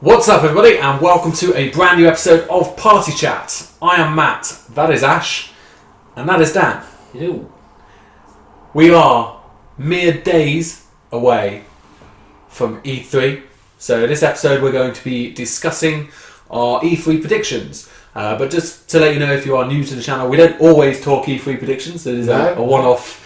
What's up, everybody, and welcome to a brand new episode of Party Chat. I am Matt, that is Ash, and that is Dan. Ew. We are mere days away from E3, so this episode we're going to be discussing our E3 predictions. But just to let you know, if you are new to the channel, we don't always talk E3 predictions. It is a one-off.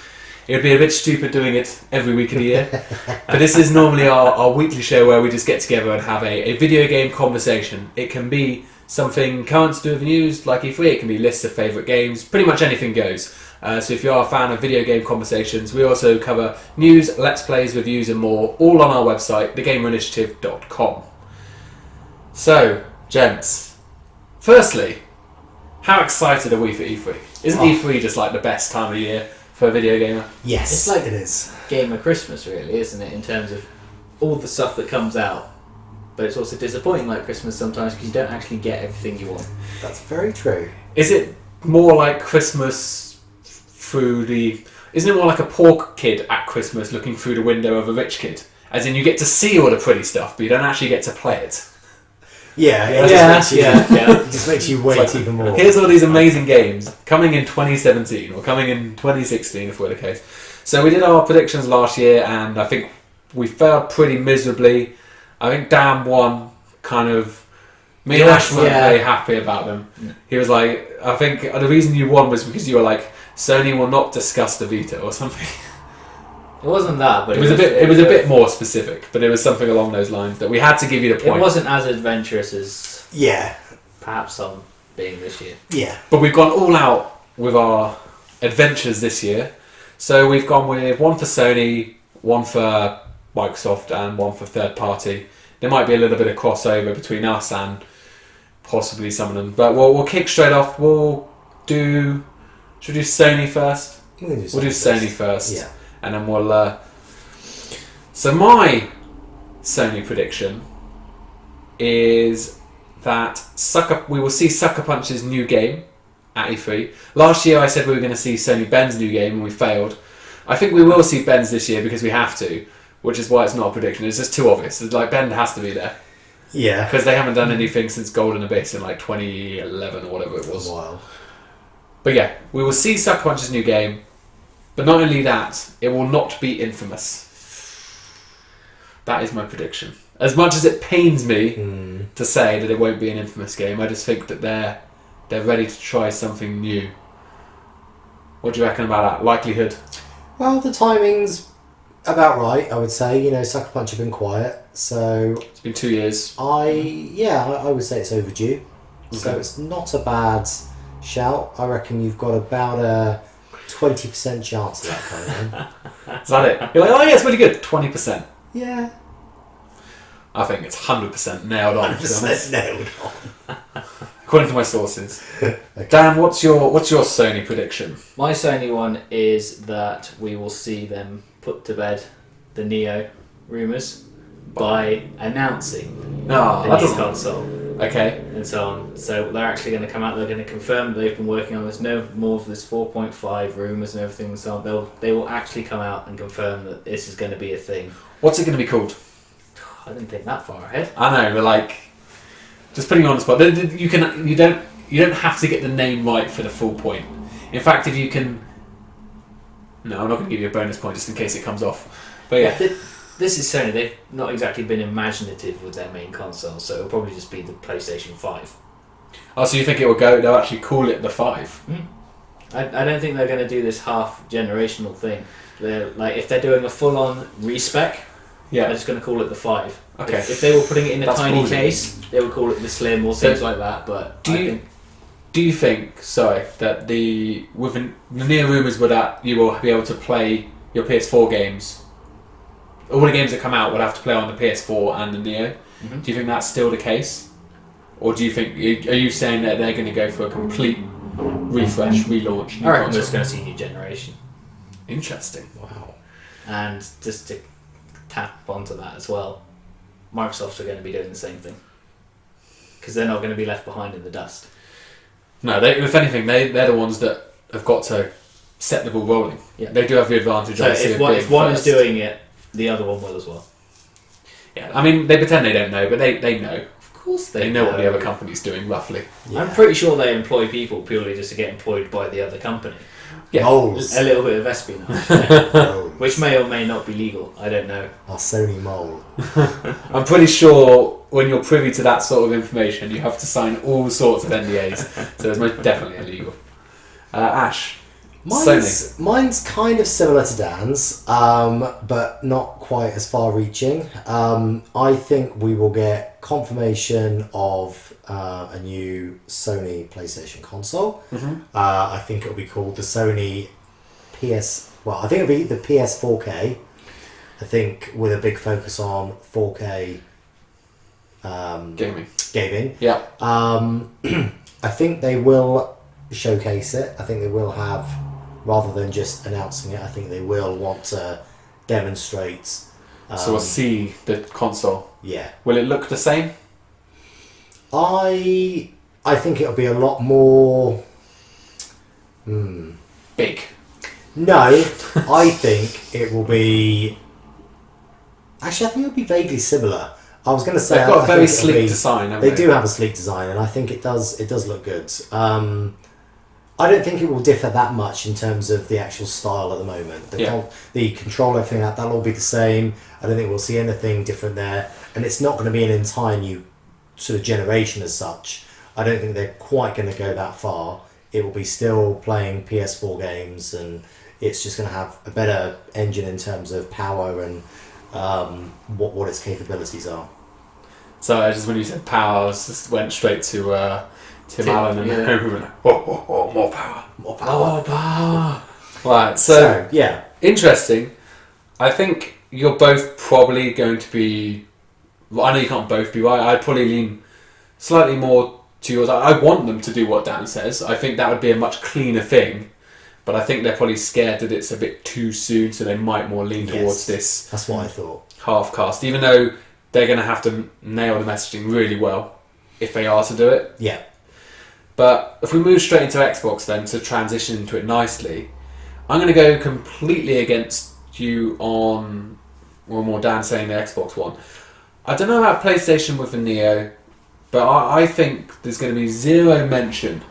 It would be a bit stupid doing it every week of the year. But this is normally our weekly show where we just get together and have a video game conversation. It can be something current to do with the news, like E3. It can be lists of favourite games. Pretty much anything goes. So if you are a fan of video game conversations, we also cover news, let's plays, reviews and more, all on our website, thegamerinitiative.com. So, gents, firstly, how excited are we for E3? Isn't E3 just like the best time of the year for a video gamer? Yes, It's like it is. Game of Christmas, really, isn't it? In terms of all the stuff that comes out, but it's also disappointing like Christmas sometimes because you don't actually get everything you want. That's very true. Is it more like Christmas through the... Isn't it more like a poor kid at Christmas looking through the window of a rich kid? As in, you get to see all the pretty stuff, but you don't actually get to play it. Yeah, Yeah, it just makes you wait even more. Here's all these amazing games coming in 2017 or coming in 2016 if we're the case. So we did our predictions last year and I think we failed pretty miserably. I think Dan won kind of... Me and Ash weren't very happy about them. He was like, I think the reason you won was because you were like, Sony will not discuss the Vita or something. It wasn't that, but It was a bit more specific, but it was something along those lines that we had to give you the point. It wasn't as adventurous as Yeah, perhaps some being this year. yeah. But we've gone all out with our adventures this year. So we've gone with one for Sony, one for Microsoft, and one for third party. There might be a little bit of crossover between us and possibly some of them. But we'll kick straight off. Should we do Sony first? We'll do Sony first. Yeah. And then we'll... So my Sony prediction is that we will see Sucker Punch's new game at E3. Last year I said we were going to see Sony Ben's new game and we failed. I think we will see Ben's this year because we have to, which is why it's not a prediction. It's just too obvious. It's like Ben has to be there. Yeah. Because they haven't done anything since Golden Abyss in like 2011 or whatever it was. A while. But yeah, we will see Sucker Punch's new game. But not only that, it will not be Infamous. That is my prediction. As much as it pains me to say that it won't be an Infamous game, I just think that they're ready to try something new. What do you reckon about that? Likelihood? Well, the timing's about right, I would say. You know, Sucker Punch have been quiet, so... It's been 2 years. I would say it's overdue. Okay. So it's not a bad shout. I reckon you've got about a 20% chance of that coming in. Is that it? You're like, oh yeah, it's really good. 20%. Yeah. I think it's 100% nailed on. 100% nailed on. According to my sources. Okay. Dan, what's your Sony prediction? My Sony one is that we will see them put to bed the Neo rumours by announcing No, the that new doesn't... console. Okay. And so on. So they're actually going to come out. They're going to confirm that they've been working on this. No more of this 4.5 rumours and everything. And so on. They will actually come out and confirm that this is going to be a thing. What's it going to be called? I didn't think that far ahead. I know, but like, just putting you on the spot. You don't have to get the name right for the full point. In fact, if you can, no, I'm not going to give you a bonus point just in case it comes off. But yeah. This is Sony. They've not exactly been imaginative with their main console, so it'll probably just be the PlayStation 5. Oh, so you think they'll actually call it the 5? I don't think they're going to do this half-generational thing. They're, like, if they're doing a full-on respec, they're just going to call it the 5. Okay. If they were putting it in a That's tiny ballsy. case, they would call it the Slim or things like that. But Do you think, that with the near rumours were that you will be able to play your PS4 games, all the games that come out will have to play on the PS4 and the Neo? Mm-hmm. Do you think that's still the case? Or do you think, are you saying that they're going to go for a complete refresh, relaunch? I reckon we're just going to see a new generation. Interesting. Wow. And just to tap onto that as well, Microsoft are going to be doing the same thing. Because they're not going to be left behind in the dust. No, if anything, they're the ones that have got to set the ball rolling. Yeah. They do have the advantage. So if one is doing it, the other one will as well. Yeah, I mean, they pretend they don't know, but they know. Of course They know what the other company's doing, roughly. Yeah. I'm pretty sure they employ people purely just to get employed by the other company. Yeah. Moles. A little bit of espionage, yeah. Moles. Which may or may not be legal. I don't know. Our Sony mole. I'm pretty sure when you're privy to that sort of information, you have to sign all sorts of NDAs, so it's most definitely illegal. Ash, Sony. Mine's kind of similar to Dan's, but not quite as far-reaching. I think we will get confirmation of a new Sony PlayStation console. Mm-hmm. I think it'll be called the Sony PS. Well, I think it'll be the PS4K. I think with a big focus on 4K Gaming. Yeah. I think they will showcase it. I think they will have, rather than just announcing it, I think they will want to demonstrate. So we'll see the console. Yeah. Will it look the same? I think it'll be a lot more. Big. No, I think it will be. Actually, I think it'll be vaguely similar. I was going to say They've got a I very think it'll sleek be- design, haven't They they? do have a sleek design, and I think it does look good. I don't think it will differ that much in terms of the actual style at the moment. The control, everything that'll all be the same. I don't think we'll see anything different there, and it's not going to be an entire new sort of generation as such. I don't think they're quite going to go that far. It will be still playing PS4 games, and it's just going to have a better engine in terms of power and what its capabilities are. So I just when you said power, I just went straight to Tim Allen and yeah. we were like, more power. More power. Oh, bah. Right, So yeah, interesting. I think you're both probably going to be. Well, I know you can't both be right. I'd probably lean slightly more to yours. I want them to do what Dan says. I think that would be a much cleaner thing. But I think they're probably scared that it's a bit too soon, so they might more lean towards this that's what I thought. half cast. Even though they're going to have to nail the messaging really well if they are to do it. Yeah. But if we move straight into Xbox then to transition into it nicely, I'm going to go completely against you on, or more Dan saying the Xbox One. I don't know about PlayStation with the Neo, but I think there's going to be zero mention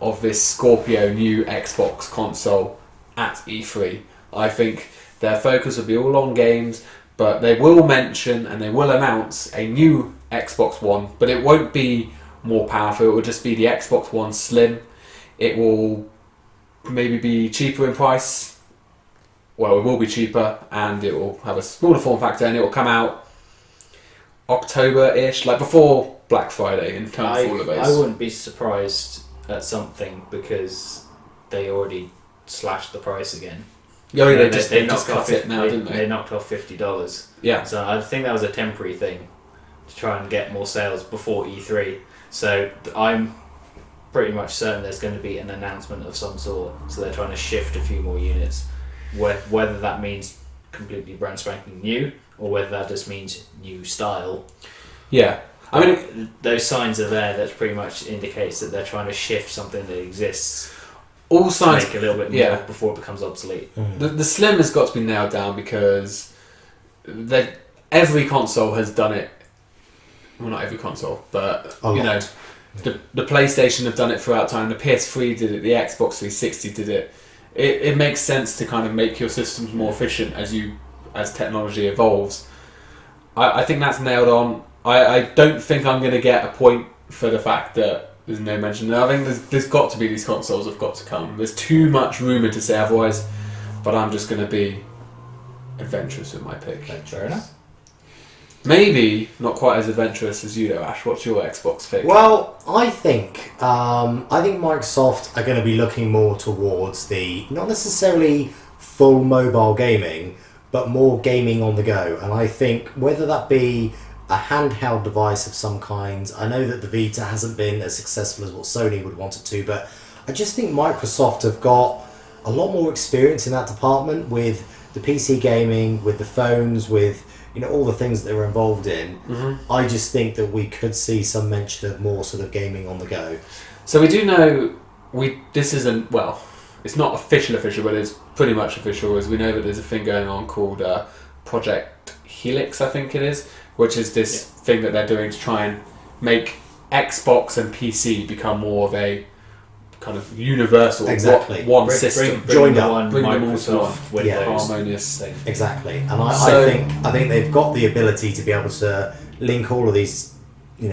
of this Scorpio new Xbox console at E3. I think their focus will be all on games, but they will mention and they will announce a new Xbox One, but it won't be more powerful. It will just be the Xbox One Slim. It will maybe be cheaper in price. Well, it will be cheaper, and it will have a smaller form factor, and it will come out October-ish, like before Black Friday in terms of all of those. I wouldn't be surprised at something because they already slashed the price again. Yeah, they And just knocked cut off it now, didn't they? They knocked off $50. Yeah. So I think that was a temporary thing to try and get more sales before E3. So I'm pretty much certain there's going to be an announcement of some sort. So they're trying to shift a few more units. Whether that means completely brand spanking new or whether that just means new style. Yeah. I mean, those signs are there. That pretty much indicates that they're trying to shift something that exists. all To signs. make a little bit more yeah. before it becomes obsolete. The Slim has got to be nailed down because every console has done it. Well, not every console, but A you know, lot. the PlayStation have done it throughout time. The PS3 did it. The Xbox 360 did it. It makes sense to kind of make your systems more efficient as technology evolves. I think that's nailed on. I don't think I'm going to get a point for the fact that there's no mention. I think there's got to be these consoles have got to come. There's too much rumour to say otherwise, but I'm just going to be adventurous with my pick. Fair enough. Maybe not quite as adventurous as you though, Ash. What's your Xbox pick? Well, I think Microsoft are going to be looking more towards the not necessarily full mobile gaming, but more gaming on the go. And I think whether that be a handheld device of some kind, I know that the Vita hasn't been as successful as what Sony would want it to, but I just think Microsoft have got a lot more experience in that department with the PC gaming, with the phones, with all the things that they're involved in. Mm-hmm. I just think that we could see some mention of more sort of gaming on the go. So we do know this isn't, well, it's not official, but it's pretty much official, as we know that there's a thing going on called Project Helix, I think it is, which is this thing that they're doing to try and make Xbox and PC become more of a kind of universal one system. Bring them all to Microsoft Windows. Harmonious thing. Exactly, and So- I think they've got the ability to be able to link all of these,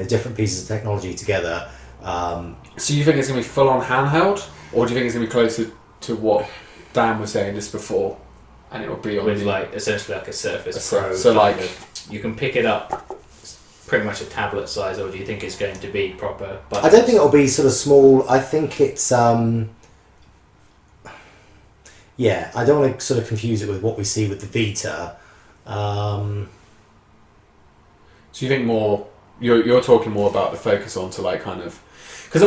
different pieces of technology together. So you think it's going to be full on handheld, or do you think it's going to be closer to what Dan was saying just before, and it will be on with the, essentially like a Surface a Pro? so kind like- of, you can pick it up, pretty much a tablet size, or do you think it's going to be proper? I don't think it'll be sort of small. I think it's I don't want to sort of confuse it with what we see with the Vita. So you think more? You're talking more about the focus onto like kind of, because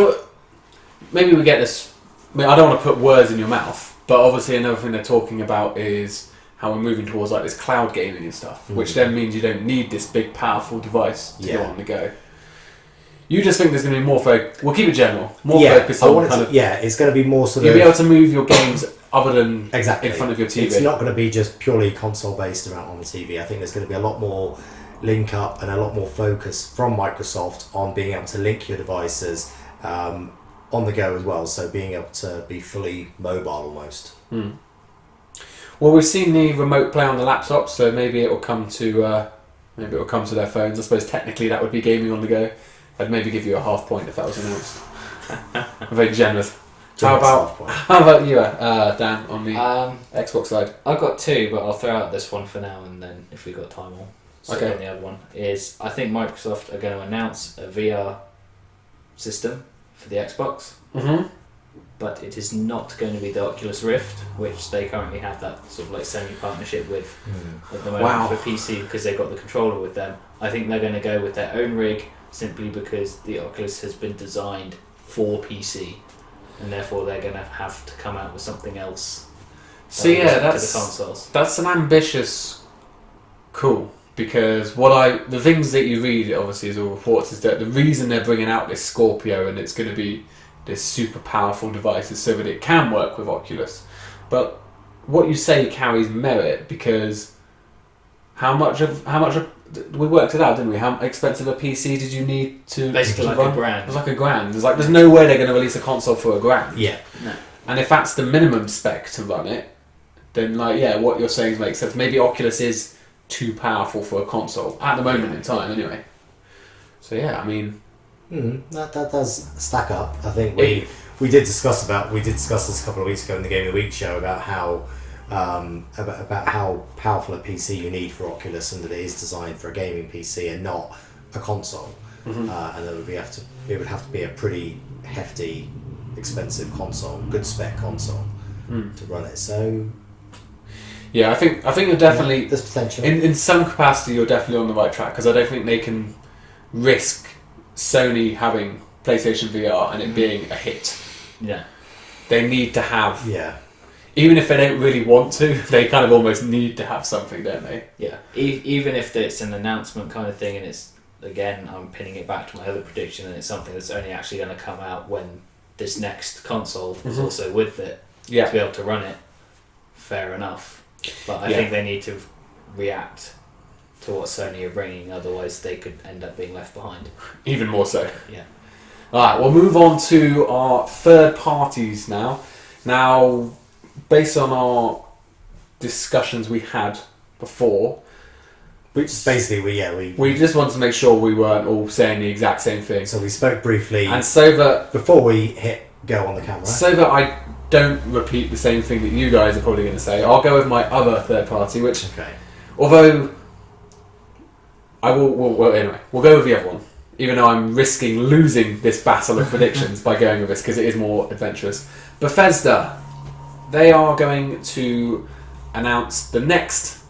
maybe we get this. I mean, I don't want to put words in your mouth, but obviously another thing they're talking about is how we're moving towards like this cloud gaming and stuff, which then means you don't need this big powerful device to go on the go. You just think there's going to be more focus. We'll keep it general. More focus on kind of. Yeah, it's going to be more sort You'll of. be able to move your games other than Exactly. in front of your TV. It's not going to be just purely console based around on the TV. I think there's going to be a lot more link up and a lot more focus from Microsoft on being able to link your devices on the go as well. So being able to be fully mobile almost. Well, we've seen the remote play on the laptop, so maybe it will come to their phones. I suppose technically that would be gaming on the go. I'd maybe give you a half point if that was announced. I'm very generous. How about you, Dan, on the Xbox side? I've got two, but I'll throw out this one for now, and then if we got time, I'll stick on the other one. I think Microsoft are going to announce a VR system for the Xbox, but it is not going to be the Oculus Rift, which they currently have that sort of like semi-partnership with at the moment for PC, because they've got the controller with them. I think they're going to go with their own rig simply because the Oculus has been designed for PC, and therefore they're going to have to come out with something else. So yeah, to the consoles. That's an ambitious call, because the things that you read obviously as all reports is that the reason they're bringing out this Scorpio and it's going to be this super powerful device is so that it can work with Oculus. But what you say carries merit, because how much of we worked it out, didn't we? How expensive a PC did you need to Basically to like run? a grand. It was like a grand. There's no way they're going to release a console for a grand. Yeah. No. And if that's the minimum spec to run it, then what you're saying makes sense. Maybe Oculus is too powerful for a console at the moment in time, anyway. So yeah, I mean, that does stack up. I think we did discuss this a couple of weeks ago in the Game of the Week show about how about how powerful a PC you need for Oculus, and that it is designed for a gaming PC and not a console, and that it would have to be a pretty hefty, expensive console, good spec console to run it. So yeah, I think you're definitely there's potential. In some capacity. You're definitely on the right track, because I don't think they can risk Sony having PlayStation VR and it being a hit. Yeah. They need to have. Yeah. Even if they don't really want to, they kind of almost need to have something, don't they? Yeah. Even if it's an announcement kind of thing, and it's, again, I'm pinning it back to my other prediction, and it's something that's only actually going to come out when this next console is also with it to be able to run it. Fair enough. But I think they need to react to what Sony are bringing, otherwise they could end up being left behind. Even more so. Yeah. Alright, we'll move on to our third parties now. Now, based on our discussions we had before, Which basically we just wanted to make sure we weren't all saying the exact same thing. So we spoke briefly, And so that before we hit go on the camera. I don't repeat the same thing that you guys are probably going to say, I'll go with my other third party, which, although I will anyway, we'll go with the other one, even though I'm risking losing this battle of predictions by going with this, because it is more adventurous. Bethesda, they are going to announce the next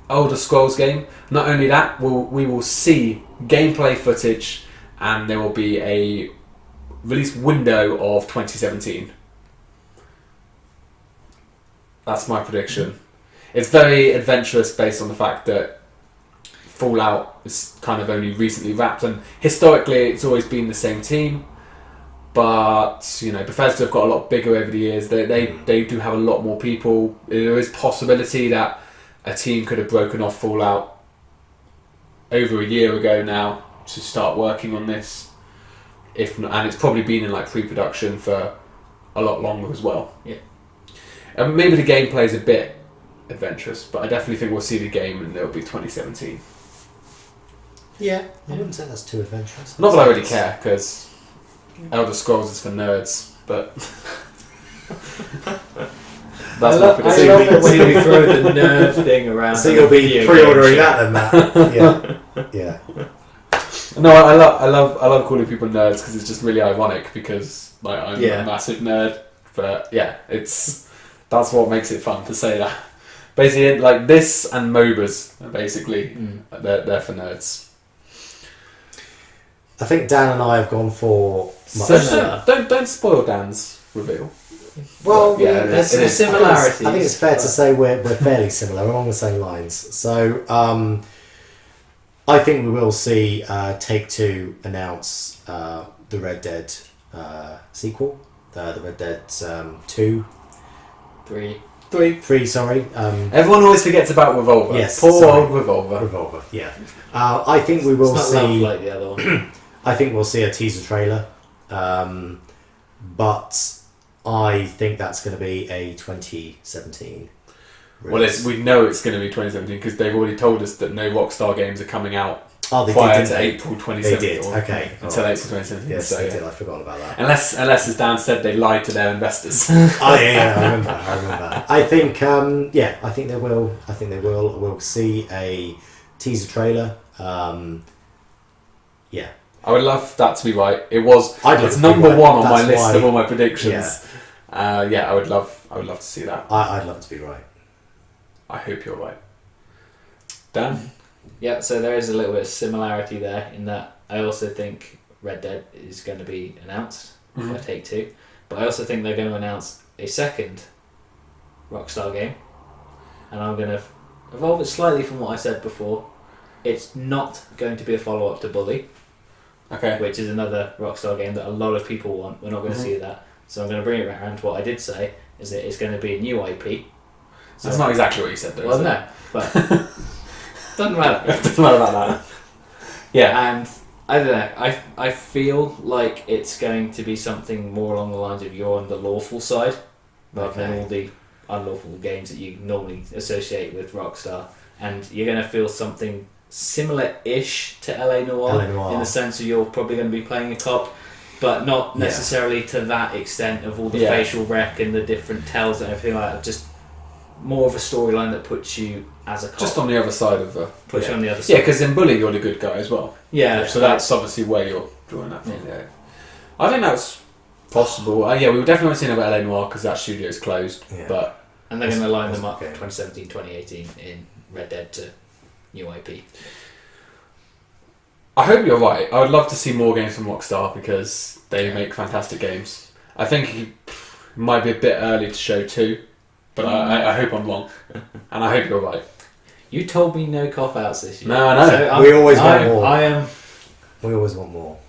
Elder Scrolls game. Not only that, we will see gameplay footage, and there will be a release window of 2017. That's my prediction. It's very adventurous based on the fact that Fallout is kind of only recently wrapped, and historically it's always been the same team. But Bethesda have got a lot bigger over the years. They do have a lot more people. There is possibility that a team could have broken off Fallout over a year ago now to start working on this. And it's probably been in like pre-production for a lot longer as well. Yeah. And maybe the gameplay is a bit adventurous, but I definitely think we'll see the game and it'll be 2017. Yeah, I wouldn't say that's too adventurous. Not that I really care, because Elder Scrolls is for nerds, but I love it when you throw the nerd thing around. So you'll be pre-ordering that then, Matt. Yeah. No, I love calling people nerds because it's just really ironic because like I'm a massive nerd, but yeah, that's what makes it fun to say that. Basically, like this and MOBAs are basically they're for nerds. I think Dan and I have gone for So don't spoil Dan's reveal. Well, yeah, there's some similarities. I think it's fair to say we're fairly similar, along the same lines. So I think we will see Take-Two announce the Red Dead sequel, the Red Dead 2. 3, sorry. Everyone always forgets about Revolver. Yes, Poor sorry. old Revolver. Revolver, yeah. I think we will it's not see. like the other one. I think we'll see a teaser trailer, but I think that's going to be a 2017. Well, we know it's going to be 2017 because they've already told us that no Rockstar games are coming out they prior did, to April 2017. They did. Okay. Until Right. April 2017. Yes, so, they yeah. did. I forgot about that. Unless, as Dan said, they lied to their investors. Oh yeah, I remember. I think I think they will. I think they will. We'll see a teaser trailer. Yeah. I would love that to be right. It's to number be right. one on my That's list why- of all my predictions. I would love to see that. I'd love to be right. I hope you're right. Dan? Yeah, so there is a little bit of similarity there in that I also think Red Dead is going to be announced by Take-Two, but I also think they're going to announce a second Rockstar game, and I'm going to evolve it slightly from what I said before. It's not going to be a follow-up to Bully, Okay. which is another Rockstar game that a lot of people want. We're not going to see that, so I'm going to bring it around to what I did say, is that it's going to be a new IP. So, That's not exactly what you said, though. well, is it? no, but doesn't matter. Doesn't matter about that. Yeah. And I don't know. I feel like it's going to be something more along the lines of you're on the lawful side, rather than all the unlawful games that you normally associate with Rockstar. And you're going to feel something similar-ish to LA Noire, in the sense of you're probably going to be playing a cop, but not necessarily to that extent of all the facial rec and the different tells and everything like that. Just more of a storyline that puts you as a cop. Just on the other side of the... Puts you on the other side. Yeah, because in Bully you're the good guy as well. Yeah. So that's obviously where you're drawing that from. Yeah. I think that's possible. Yeah, we definitely won't see about LA Noire because that studio's closed. Yeah. But And they're going to line them up Okay. 2017, 2018 in Red Dead to new IP. I hope you're right. I would love to see more games from Rockstar because they make fantastic games. I think it might be a bit early to show 2, but I hope I'm wrong. And I hope you're right. You told me no cop-outs this year. No, I know. So We always want more. I am... We always want more.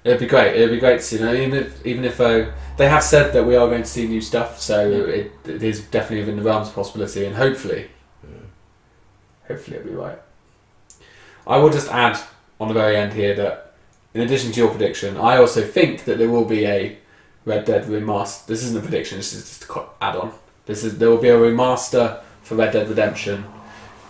It'd be great. It'd be great to see. Even if they have said that we are going to see new stuff, so it is definitely within the realms of possibility, and hopefully it'll be right. I will just add on the very end here that in addition to your prediction, I also think that there will be a Red Dead remaster. This isn't a prediction. This is just an add-on. There will be a remaster for Red Dead Redemption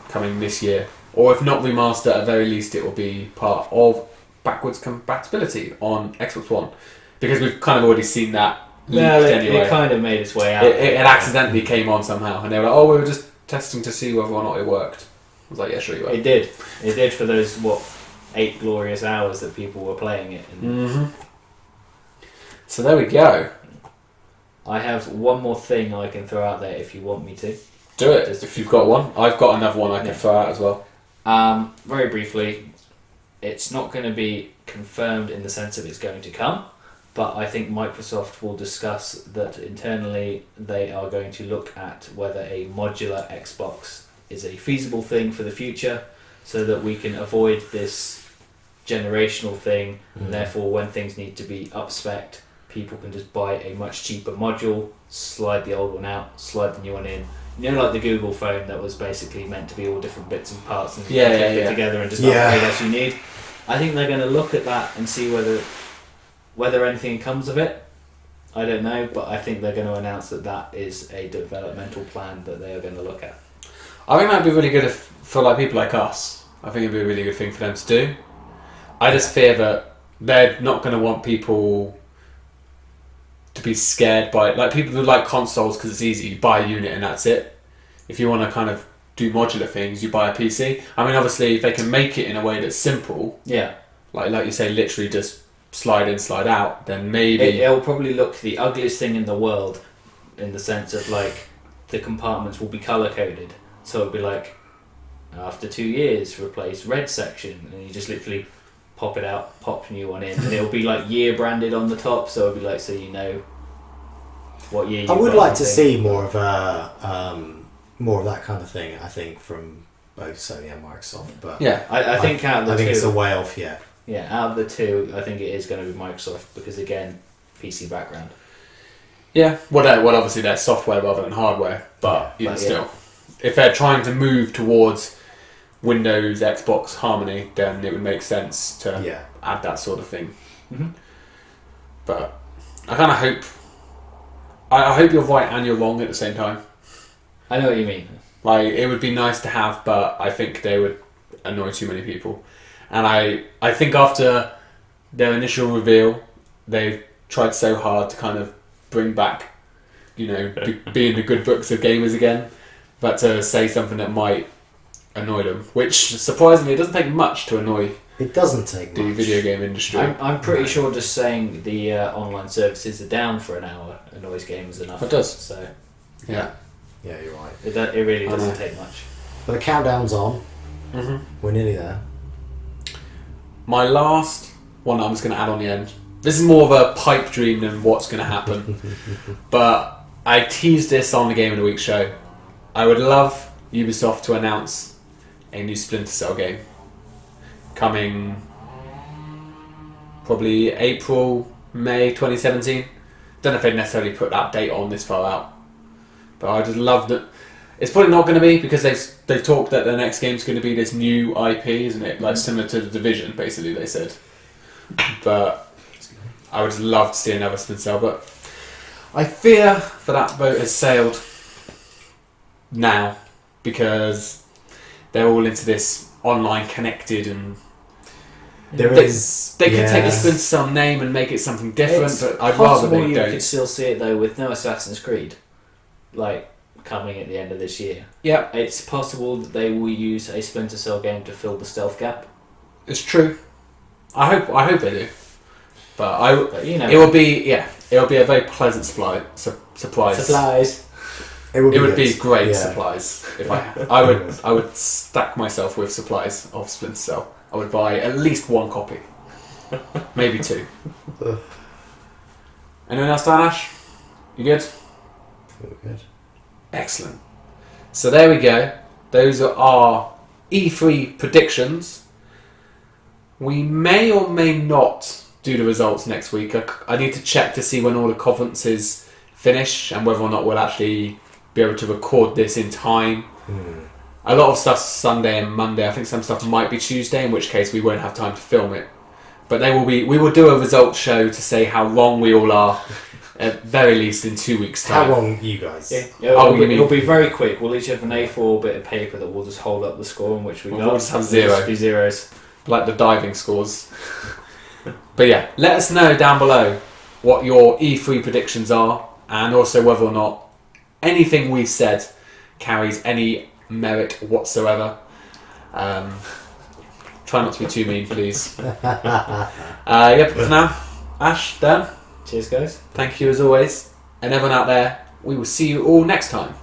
coming this year, or if not remaster, at the very least it will be part of backwards compatibility on Xbox One, because we've kind of already seen that leaked anyway. It kind of made its way out. It accidentally came on somehow, and they were like, "Oh, we were just testing to see whether or not it worked." I was like, "Yeah, sure you were." It did. It did for those 8 glorious hours that people were playing it. And So there we go. I have one more thing I can throw out there if you want me to. Do it if you've got one. I've got another one I can throw out as well. Very briefly, it's not going to be confirmed in the sense of it's going to come, but I think Microsoft will discuss that internally they are going to look at whether a modular Xbox is a feasible thing for the future, so that we can avoid this generational thing, and therefore when things need to be up-spec'd, people can just buy a much cheaper module, slide the old one out, slide the new one in. You know, like the Google phone that was basically meant to be all different bits and parts and Yeah, click yeah, it yeah. together and just Yeah. upgrade as you need. I think they're going to look at that and see whether anything comes of it. I don't know, but I think they're going to announce that is a developmental plan that they are going to look at. I think that'd be really good for like people like us. I think it'd be a really good thing for them to do. I just fear that they're not going to want people to be scared by like people who like consoles because it's easy. You buy a unit and that's it. If you want to kind of do modular things, you buy a PC. I mean, obviously, if they can make it in a way that's simple, Yeah. like you say, literally just slide in, slide out, then maybe It'll probably look the ugliest thing in the world in the sense of like the compartments will be color coded. So it'll be like after 2 years replace red section and you just literally pop it out, pop new one in, and it'll be like year branded on the top, so it'll be like so you know what year you I would got like to everything. see more of that kind of thing. I think from both Sony and Microsoft, but yeah. I think out of the I think two, it's a way off yet. yeah, out of the two, I think it is going to be Microsoft because again, PC background. Yeah, well, obviously they're software rather than hardware, but Yeah, even but still, if they're trying to move towards Windows, Xbox harmony, then it would make sense to Yeah. add that sort of thing. Mm-hmm. But I kind of hope, I hope you're right and you're wrong at the same time. I know what you mean. Like, it would be nice to have, but I think they would annoy too many people. And I think after their initial reveal, they've tried so hard to kind of bring back, be in the good books of gamers again, but to say something that might annoy them, which surprisingly it doesn't take much to annoy It doesn't take the much. video game industry. I'm pretty sure just saying the online services are down for an hour annoys gamers enough. It does. So Yeah. Yeah, you're right. it really I doesn't know. take much. But the countdown's on. Mm-hmm. We're nearly there. My last one I'm just going to add on the end. This is more of a pipe dream than what's going to happen. But I teased this on the Game of the Week show. I would love Ubisoft to announce a new Splinter Cell game. Coming probably April, May 2017. Don't know if they'd necessarily put that date on this far out. But I just love that. It's probably not going to be because they've talked that the next game's going to be this new IP, isn't it? Like similar to The Division, basically, they said. But I would love to see another Splinter Cell, but I fear that boat has sailed now because they're all into this online connected and they could take the Splinter Cell name and make it something different, It's but I'd rather possible they you don't. could still see it though with no Assassin's Creed, like coming at the end of this year. Yeah, It's possible that they will use a Splinter Cell game to fill the stealth gap. it's true. I hope they do, but But you know, it will be a very pleasant surprise. supplies. It would It would good. be great Yeah. supplies if I would stack myself with supplies of Splinter Cell. I would buy at least one copy, maybe two. Anyone else, Dan Ash? You good? Very good. Excellent. So there we go. Those are our E3 predictions. We may or may not do the results next week. I need to check to see when all the conferences finish and whether or not we'll actually be able to record this in time. A lot of stuff's Sunday and Monday. I think some stuff might be Tuesday, in which case we won't have time to film it. But we will do a results show to say how wrong we all are, at very least in 2 weeks' time. How long, you guys? Yeah, Oh, you mean- it'll be very quick. We'll each have an A4 bit of paper that we'll just hold up the score in which we We'll got. just have It'll zero. just be zeros. Like the diving scores. But yeah, let us know down below what your E3 predictions are, and also whether or not anything we've said carries any merit whatsoever. Try not to be too mean, please. Yep, for now, Ash, Dan, Cheers, guys. thank you as always. And everyone out there, we will see you all next time.